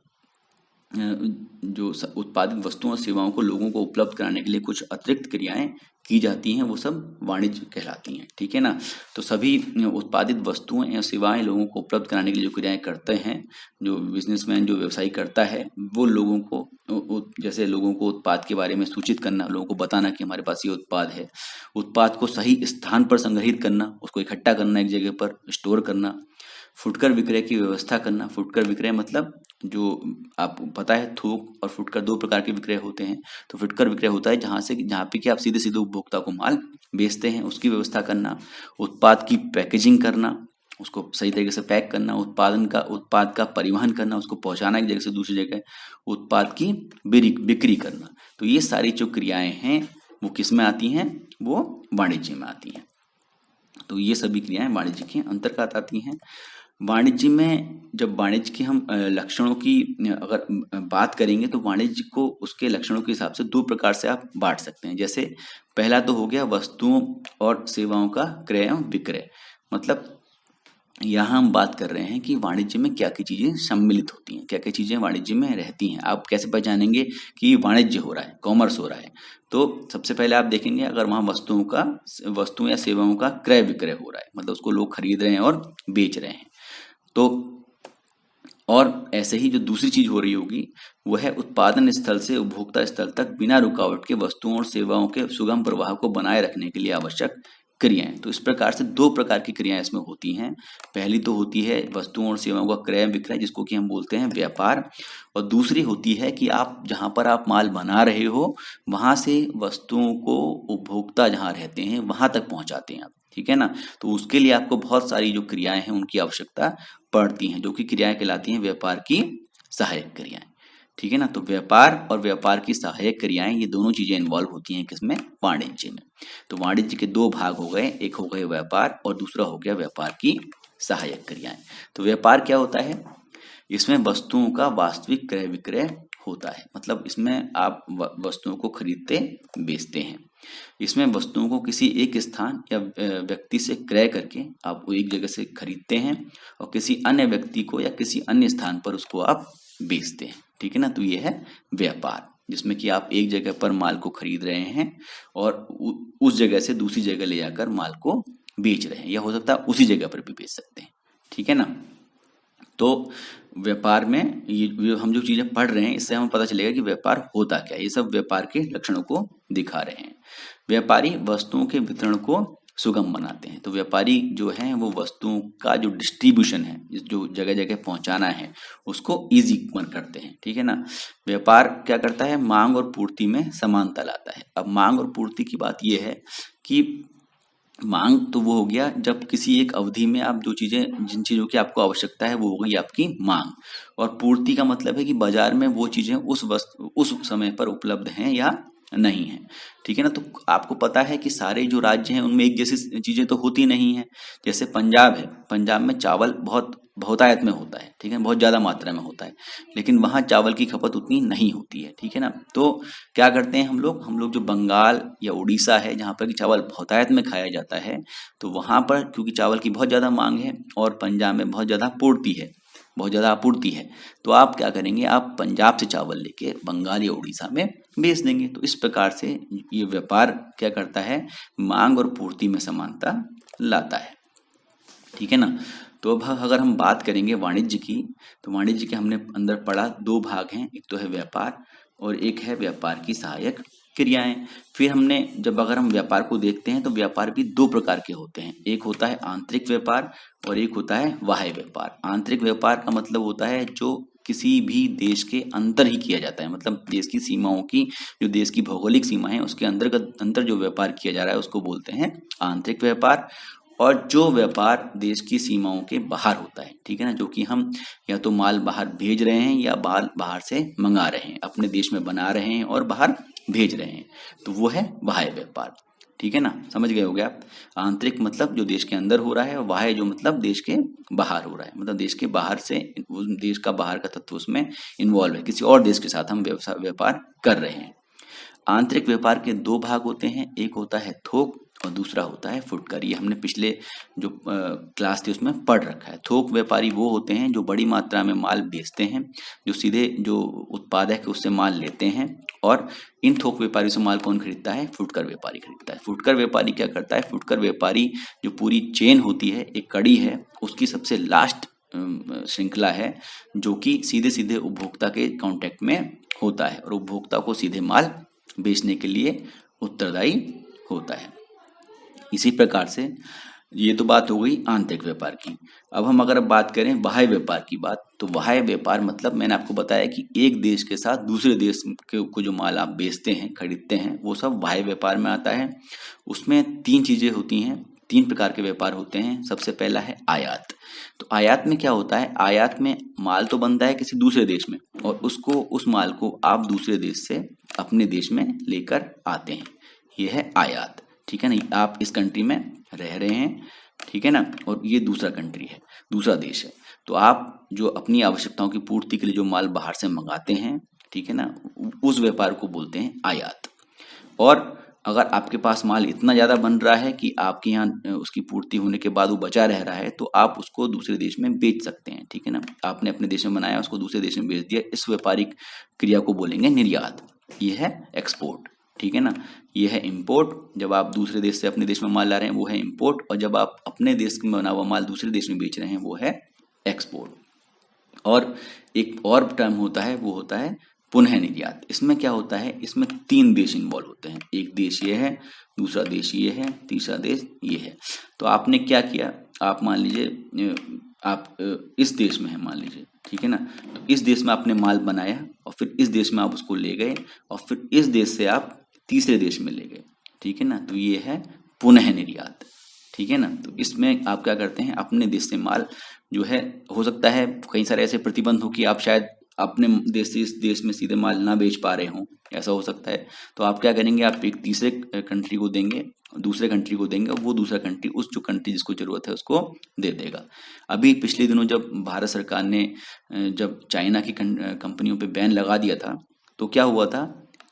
A: जो उत्पादित वस्तुओं और सेवाओं को लोगों को उपलब्ध कराने के लिए कुछ अतिरिक्त क्रियाएं की जाती हैं, वो सब वाणिज्य कहलाती हैं, ठीक है ना। तो सभी उत्पादित वस्तुएं या सेवाएं लोगों को उपलब्ध कराने के लिए जो क्रियाएं करते हैं, जो बिजनेसमैन, जो व्यवसायी करता है, वो लोगों को जैसे लोगों को उत्पाद के बारे में सूचित करना, लोगों को बताना कि हमारे पास ये उत्पाद है, उत्पाद को सही स्थान पर संग्रहित करना, उसको इकट्ठा करना, एक जगह पर स्टोर करना, फुटकर विक्रय की व्यवस्था करना। फुटकर विक्रय मतलब जो आपको पता है, थोक और फुटकर दो प्रकार के विक्रय होते हैं। तो फुटकर विक्रय होता है जहाँ पे कि आप सीधे सीधे उपभोक्ता को माल बेचते हैं, उसकी व्यवस्था करना। उत्पाद की पैकेजिंग करना, उसको सही तरीके से पैक करना, उत्पाद का परिवहन करना, उसको पहुंचाना एक जगह से दूसरी जगह, उत्पाद की बिक्री करना। तो ये सारी जो क्रियाएं हैं वो किस में आती हैं, वो वाणिज्य में आती हैं। तो ये सभी क्रियाएं वाणिज्य के अंतर्गत आती हैं। वाणिज्य में जब वाणिज्य के हम लक्षणों की अगर बात करेंगे, तो वाणिज्य को उसके लक्षणों के हिसाब से दो प्रकार से आप बांट सकते हैं। जैसे पहला तो हो गया वस्तुओं और सेवाओं का क्रय एवं विक्रय। मतलब यहाँ हम बात कर रहे हैं कि वाणिज्य में क्या क्या चीजें सम्मिलित होती हैं, क्या क्या चीजें वाणिज्य में रहती हैं। आप कैसे पहचानेंगे कि वाणिज्य हो रहा है, कॉमर्स हो रहा है। तो सबसे पहले आप देखेंगे अगर वहां वस्तुओं या सेवाओं का क्रय विक्रय हो रहा है, मतलब उसको लोग खरीद रहे हैं और बेच रहे हैं। तो और ऐसे ही जो दूसरी चीज हो रही होगी वह है उत्पादन स्थल से उपभोक्ता स्थल तक बिना रुकावट के वस्तुओं और सेवाओं के सुगम प्रवाह को बनाए रखने के लिए आवश्यक क्रियाएं। तो इस प्रकार से दो प्रकार की क्रियाएं इसमें होती हैं। पहली तो होती है वस्तुओं और सेवाओं का क्रय विक्रय, जिसको कि हम बोलते हैं व्यापार। और दूसरी होती है कि आप जहां पर आप माल बना रहे हो वहां से वस्तुओं को उपभोक्ता जहां रहते हैं वहां तक पहुंचाते हैं आप, ठीक है ना। तो उसके लिए आपको बहुत सारी जो क्रियाएं हैं उनकी आवश्यकता पड़ती हैं, जो कि क्रियाएं कहलाती हैं व्यापार की सहायक क्रियाएं, ठीक है ना। तो व्यापार और व्यापार की सहायक क्रियाएं, ये दोनों चीजें इन्वॉल्व होती हैं किसमें, वाणिज्य में। तो वाणिज्य के दो भाग हो गए, एक हो गए व्यापार और दूसरा हो गया व्यापार की सहायक क्रियाएं। तो व्यापार क्या होता है, इसमें वस्तुओं का वास्तविक क्रय विक्रय होता है। मतलब इसमें आप वस्तुओं को खरीदते बेचते हैं। इसमें वस्तुओं को किसी एक स्थान या व्यक्ति से क्रय करके आप वो एक जगह से खरीदते हैं और किसी अन्य व्यक्ति को या किसी अन्य स्थान पर उसको आप बेचते हैं, ठीक है ना। तो ये है व्यापार, जिसमें कि आप एक जगह पर माल को खरीद रहे हैं और उस जगह से दूसरी जगह ले जाकर माल को बेच रहे हैं, या हो सकता है उसी जगह पर भी बेच सकते हैं, ठीक है ना। तो व्यापार में ये हम जो चीजें पढ़ रहे हैं इससे हमें पता चलेगा कि व्यापार होता क्या है। ये सब व्यापार के लक्षणों को दिखा रहे हैं। व्यापारी वस्तुओं के वितरण को सुगम बनाते हैं। तो व्यापारी जो है वो वस्तुओं का जो डिस्ट्रीब्यूशन है, जो जगह जगह पहुंचाना है, उसको इजी करते हैं, ठीक है ना। व्यापार क्या करता है, मांग और पूर्ति में समानता लाता है। अब मांग और पूर्ति की बात यह है कि मांग तो वो हो गया जब किसी एक अवधि में आप जिन चीज़ों की आपको आवश्यकता है वो हो गई आपकी मांग। और पूर्ति का मतलब है कि बाजार में वो चीज़ें उस समय पर उपलब्ध हैं या नहीं है। ठीक है ना। तो आपको पता है कि सारे जो राज्य हैं उनमें एक जैसी चीज़ें तो होती नहीं है। जैसे पंजाब है, पंजाब में चावल बहुत बहुतायत में होता है, ठीक है, बहुत ज़्यादा मात्रा में होता है, लेकिन वहाँ चावल की खपत उतनी नहीं होती है। ठीक है ना। तो क्या करते हैं हम लोग जो बंगाल या उड़ीसा है जहाँ पर कि चावल बहुतायत में खाया जाता है, तो वहाँ पर क्योंकि चावल की बहुत ज़्यादा मांग है और पंजाब में बहुत ज़्यादा पूर्ति है, बहुत ज़्यादा आपूर्ति है, तो आप क्या करेंगे, आप पंजाब से चावल लेके बंगाल या उड़ीसा में बेच देंगे। तो इस प्रकार से ये व्यापार क्या करता है, मांग और पूर्ति में समानता लाता है। ठीक है ना। तो अब अगर हम बात करेंगे वाणिज्य की, तो वाणिज्य के हमने अंदर पढ़ा दो भाग हैं, एक तो है व्यापार और एक है व्यापार की सहायक क्रियाएं। फिर हमने जब अगर हम व्यापार को देखते हैं तो व्यापार भी दो प्रकार के होते हैं, एक होता है आंतरिक व्यापार और एक होता है बाह्य व्यापार। आंतरिक व्यापार का मतलब होता है जो किसी भी देश के अंदर ही किया जाता है, मतलब देश की सीमाओं की, जो देश की भौगोलिक सीमा है उसके अंतर जो व्यापार किया जा रहा है उसको बोलते हैं आंतरिक व्यापार। और जो व्यापार देश की सीमाओं के बाहर होता है, ठीक है ना, जो कि हम या तो माल बाहर भेज रहे हैं या बाहर बाहर से मंगा रहे हैं, अपने देश में बना रहे हैं और बाहर भेज रहे हैं, तो वो है बाह्य व्यापार। ठीक है ना, समझ गए होगे आप। आंतरिक मतलब जो देश के अंदर हो रहा है और बाह्य जो मतलब देश के बाहर हो रहा है, मतलब देश के बाहर से उस देश का बाहर का तत्व उसमें इन्वॉल्व है, किसी और देश के साथ हम व्यापार कर रहे हैं। आंतरिक व्यापार के दो भाग होते हैं, एक होता है थोक और दूसरा होता है फुटकर। ये हमने पिछले जो क्लास थी उसमें पढ़ रखा है। थोक व्यापारी वो होते हैं जो बड़ी मात्रा में माल बेचते हैं, जो सीधे जो उत्पादक है उससे माल लेते हैं। और इन थोक व्यापारी से माल कौन खरीदता है, फुटकर व्यापारी खरीदता है। फुटकर व्यापारी क्या करता है, फुटकर व्यापारी जो पूरी चेन होती है, एक कड़ी है, उसकी सबसे लास्ट श्रृंखला है जो कि सीधे सीधे उपभोक्ता के कांटेक्ट में होता है और उपभोक्ता को सीधे माल बेचने के लिए उत्तरदायी होता है। इसी प्रकार से ये तो बात हो गई आंतरिक व्यापार की। अब हम अगर बात करें बाह्य व्यापार की बात, तो बाह्य व्यापार मतलब मैंने आपको बताया कि एक देश के साथ दूसरे देश को जो माल आप बेचते हैं, खरीदते हैं, वो सब बाह्य व्यापार में आता है। उसमें तीन चीजें होती हैं, तीन प्रकार के व्यापार होते हैं। सबसे पहला है आयात। तो आयात में क्या होता है, आयात में माल तो बनता है किसी दूसरे देश में और उस माल को आप दूसरे देश से अपने देश में लेकर आते हैं, ये है आयात। ठीक है ना, आप इस कंट्री में रह रहे हैं, ठीक है ना, और ये दूसरा कंट्री है, दूसरा देश है, तो आप जो अपनी आवश्यकताओं की पूर्ति के लिए जो माल बाहर से मंगाते हैं, ठीक है ना, उस व्यापार को बोलते हैं आयात। और अगर आपके पास माल इतना ज़्यादा बन रहा है कि आपके यहाँ उसकी पूर्ति होने के बाद वो बचा रह रहा है, तो आप उसको दूसरे देश में बेच सकते हैं। ठीक है ना, आपने अपने देश में बनाया, उसको दूसरे देश में बेच दिया, इस व्यापारिक क्रिया को बोलेंगे निर्यात। ये है एक्सपोर्ट। ठीक है ना, ये है इम्पोर्ट, जब आप दूसरे देश से अपने देश में माल ला रहे हैं वो है इम्पोर्ट, और जब आप अपने देश में बना हुआ माल दूसरे देश में बेच रहे हैं वो है एक्सपोर्ट। और एक और टर्म होता है, वो होता है पुनः निर्यात। इसमें क्या होता है, इसमें तीन देश इन्वॉल्व होते हैं, एक देश ये है, दूसरा देश ये है, तीसरा देश ये है। तो आपने क्या किया, आप मान लीजिए आप इस देश में है मान लीजिए, ठीक है ना, तो इस देश में आपने माल बनाया और फिर इस देश में आप उसको ले गए और फिर इस देश से आप तीसरे देश में ले गए। ठीक है ना, तो ये है पुनः निर्यात। ठीक है ना, तो इसमें आप क्या करते हैं, अपने देश से माल जो है, हो सकता है कई सारे ऐसे प्रतिबंध हो कि आप शायद अपने देश से इस देश में सीधे माल ना बेच पा रहे हों, ऐसा हो सकता है, तो आप क्या करेंगे, आप एक तीसरे कंट्री को देंगे, दूसरे कंट्री को देंगे, वो दूसरा कंट्री उस जो कंट्री जिसको जरूरत है उसको दे देगा। अभी पिछले दिनों जब भारत सरकार ने जब चाइना की कंपनियों पे बैन लगा दिया था, तो क्या हुआ था,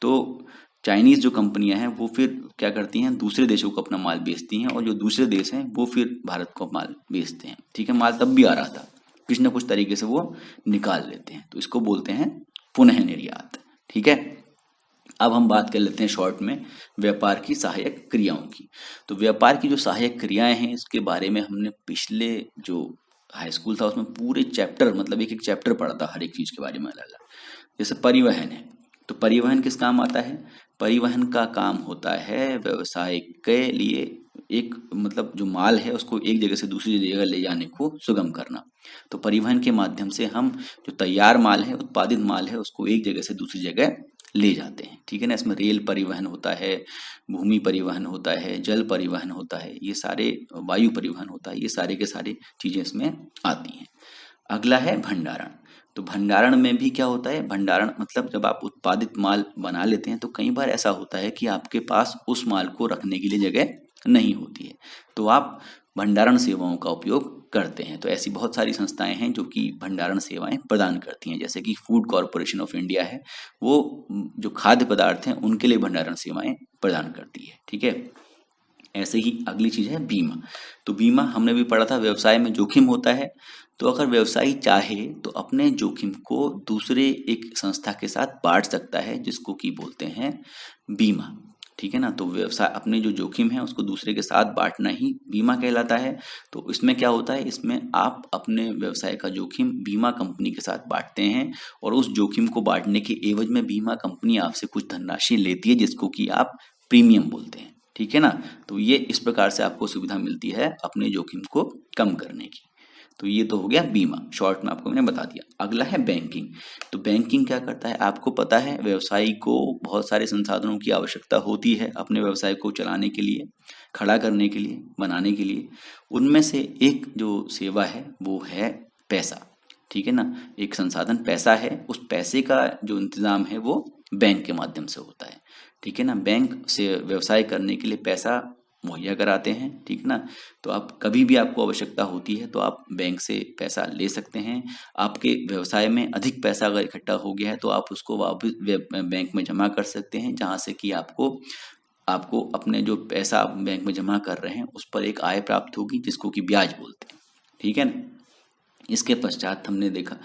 A: तो चाइनीज जो कंपनियां हैं वो फिर क्या करती हैं, दूसरे देशों को अपना माल बेचती हैं, और जो दूसरे देश हैं वो फिर भारत को माल बेचते हैं। ठीक है, माल तब भी आ रहा था, कुछ ना कुछ तरीके से वो निकाल लेते हैं, तो इसको बोलते हैं पुनः निर्यात। ठीक है, अब हम बात कर लेते हैं शॉर्ट में व्यापार की सहायक क्रियाओं की। तो व्यापार की जो सहायक क्रियाएं हैं इसके बारे में हमने पिछले जो हाई स्कूल था उसमें पूरे चैप्टर, मतलब एक एक चैप्टर पढ़ा था हर एक चीज के बारे में अलग अलग। जैसे परिवहन है, तो परिवहन किस काम आता है, परिवहन का काम होता है व्यवसाय के लिए एक, मतलब जो माल है उसको एक जगह से दूसरी जगह ले जाने को सुगम करना। तो परिवहन के माध्यम से हम जो तैयार माल है, उत्पादित माल है, उसको एक जगह से दूसरी जगह ले जाते हैं। ठीक है ना, इसमें रेल परिवहन होता है, भूमि परिवहन होता है, जल परिवहन होता है, ये सारे वायु परिवहन होता है, ये सारे के सारे चीजें इसमें आती हैं। अगला है भंडारण। तो भंडारण में भी क्या होता है, भंडारण मतलब जब आप उत्पादित माल बना लेते हैं तो कई बार ऐसा होता है कि आपके पास उस माल को रखने के लिए जगह नहीं होती है, तो आप भंडारण सेवाओं का उपयोग करते हैं। तो ऐसी बहुत सारी संस्थाएं हैं जो कि भंडारण सेवाएं प्रदान करती हैं, जैसे कि फूड कॉरपोरेशन ऑफ इंडिया है, वो जो खाद्य पदार्थ हैं उनके लिए भंडारण सेवाएं प्रदान करती है। ठीक है, ऐसे ही अगली चीज है बीमा। तो बीमा हमने भी पढ़ा था, व्यवसाय में जोखिम होता है, तो अगर व्यवसायी चाहे तो अपने जोखिम को दूसरे एक संस्था के साथ बांट सकता है, जिसको कि बोलते हैं बीमा। ठीक है ना, तो व्यवसाय अपने जो जोखिम है उसको दूसरे के साथ बांटना ही बीमा कहलाता है। तो इसमें क्या होता है, इसमें आप अपने व्यवसाय का जोखिम बीमा कंपनी के साथ बांटते हैं, और उस जोखिम को बांटने के एवज में बीमा कंपनी आपसे कुछ धनराशि लेती है, जिसको कि आप प्रीमियम बोलते हैं। ठीक है ना, तो ये इस प्रकार से आपको सुविधा मिलती है अपने जोखिम को कम करने की। तो ये तो हो गया बीमा, शॉर्ट में आपको मैंने बता दिया। अगला है बैंकिंग। तो बैंकिंग क्या करता है, आपको पता है व्यवसायी को बहुत सारे संसाधनों की आवश्यकता होती है अपने व्यवसाय को चलाने के लिए, खड़ा करने के लिए, बनाने के लिए। उनमें से एक जो सेवा है वो है पैसा। ठीक है ना, एक संसाधन पैसा है, उस पैसे का जो इंतजाम है वो बैंक के माध्यम से होता है। ठीक है ना, बैंक से व्यवसाय करने के लिए पैसा मुहैया कराते हैं। ठीक है ना, तो आप कभी भी आपको आवश्यकता होती है तो आप बैंक से पैसा ले सकते हैं। आपके व्यवसाय में अधिक पैसा अगर इकट्ठा हो गया है तो आप उसको वापस बैंक में जमा कर सकते हैं, जहां से कि आपको आपको अपने जो पैसा आप बैंक में जमा कर रहे हैं उस पर एक आय प्राप्त होगी, जिसको कि ब्याज बोलते हैं। ठीक है ना, इसके पश्चात हमने देखा,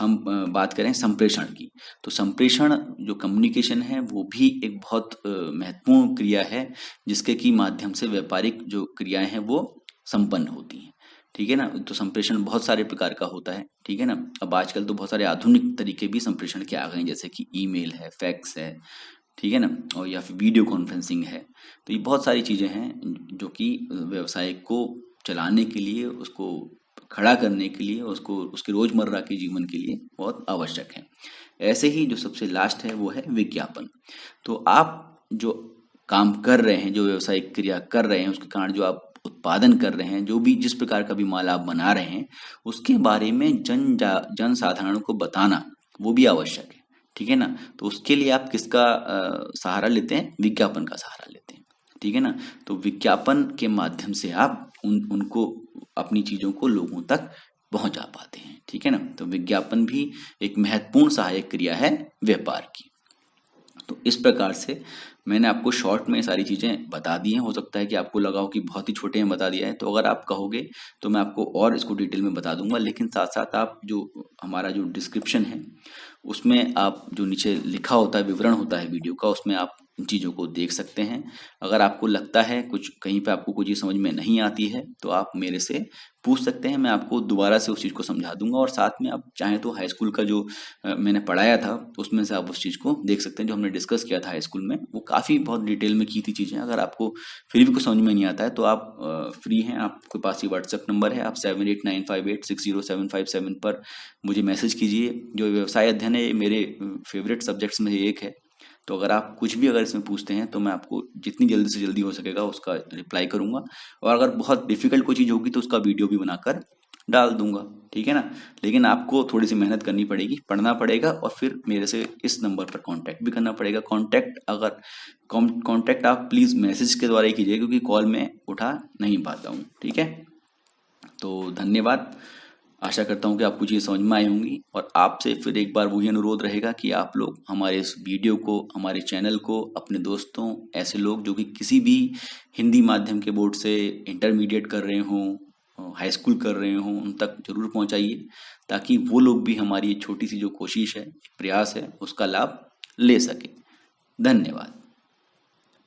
A: हम बात करें संप्रेषण की। तो संप्रेषण जो कम्युनिकेशन है वो भी एक बहुत महत्वपूर्ण क्रिया है, जिसके की माध्यम से व्यापारिक जो क्रियाएं हैं वो संपन्न होती हैं। ठीक है ना, तो संप्रेषण बहुत सारे प्रकार का होता है। ठीक है ना, अब आजकल तो बहुत सारे आधुनिक तरीके भी संप्रेषण के आ गए हैं, जैसे कि ईमेल है, फैक्स है, ठीक है ना, और या फिर वीडियो कॉन्फ्रेंसिंग है। तो ये बहुत सारी चीजें हैं जो कि व्यवसाय को चलाने के लिए, उसको खड़ा करने के लिए, उसको उसके रोजमर्रा के जीवन के लिए बहुत आवश्यक है। ऐसे ही जो सबसे लास्ट है वो है विज्ञापन। तो आप जो काम कर रहे हैं, जो व्यवसायिक क्रिया कर रहे हैं, उसके कारण जो आप उत्पादन कर रहे हैं, जो भी जिस प्रकार का भी माल आप बना रहे हैं, उसके बारे में जन साधारण को बताना वो भी आवश्यक है। ठीक है ना, तो उसके लिए आप किसका सहारा लेते हैं, विज्ञापन का सहारा लेते हैं। ठीक है ना, तो विज्ञापन के माध्यम से आप उनको अपनी चीजों को लोगों तक पहुंचा पाते हैं। ठीक है ना, तो विज्ञापन भी एक महत्वपूर्ण सहायक क्रिया है व्यापार की। तो इस प्रकार से मैंने आपको शॉर्ट में सारी चीजें बता दी हैं। हो सकता है कि आपको लगा हो कि बहुत ही छोटे में बता दिया है, तो अगर आप कहोगे तो मैं आपको और इसको डिटेल में बता दूंगा, लेकिन साथ साथ आप जो हमारा जो डिस्क्रिप्शन है उसमें आप जो नीचे लिखा होता है, विवरण होता है वीडियो का, उसमें आप इन चीज़ों को देख सकते हैं। अगर आपको लगता है कुछ कहीं पे आपको कोई चीज़ समझ में नहीं आती है तो आप मेरे से पूछ सकते हैं, मैं आपको दोबारा से उस चीज़ को समझा दूंगा। और साथ में आप चाहें तो हाई स्कूल का जो मैंने पढ़ाया था उसमें से आप उस चीज़ को देख सकते हैं, जो हमने डिस्कस किया था हाई स्कूल में, वो काफ़ी बहुत डिटेल में की थी चीज़ें। अगर आपको फिर भी कुछ समझ में नहीं आता है तो आप फ्री हैं, आपके पास ये व्हाट्सएप नंबर है, आप 7895860757 पर मुझे मैसेज कीजिए। जो व्यवसाय अध्ययन है ये मेरे फेवरेट सब्जेक्ट्स में से एक है, तो अगर आप कुछ भी अगर इसमें पूछते हैं तो मैं आपको जितनी जल्दी से जल्दी हो सकेगा उसका रिप्लाई करूंगा। और अगर बहुत डिफिकल्ट कोई चीज़ होगी तो उसका वीडियो भी बनाकर डाल दूंगा। ठीक है ना, लेकिन आपको थोड़ी सी मेहनत करनी पड़ेगी, पढ़ना पड़ेगा, और फिर मेरे से इस नंबर पर कांटेक्ट भी करना पड़ेगा। कांटेक्ट आप प्लीज़ मैसेज के द्वारा ही कीजिए, क्योंकि कॉल में उठा नहीं पाता हूँ। ठीक है, तो धन्यवाद। आशा करता हूँ कि आपको चीज़ समझ में आई होंगी, और आपसे फिर एक बार वही अनुरोध रहेगा कि आप लोग हमारे इस वीडियो को, हमारे चैनल को अपने दोस्तों, ऐसे लोग जो कि किसी भी हिंदी माध्यम के बोर्ड से इंटरमीडिएट कर रहे हों, हाई स्कूल कर रहे हों, उन तक जरूर पहुंचाइए, ताकि वो लोग भी हमारी छोटी सी जो कोशिश है, प्रयास है, उसका लाभ ले सके। धन्यवाद।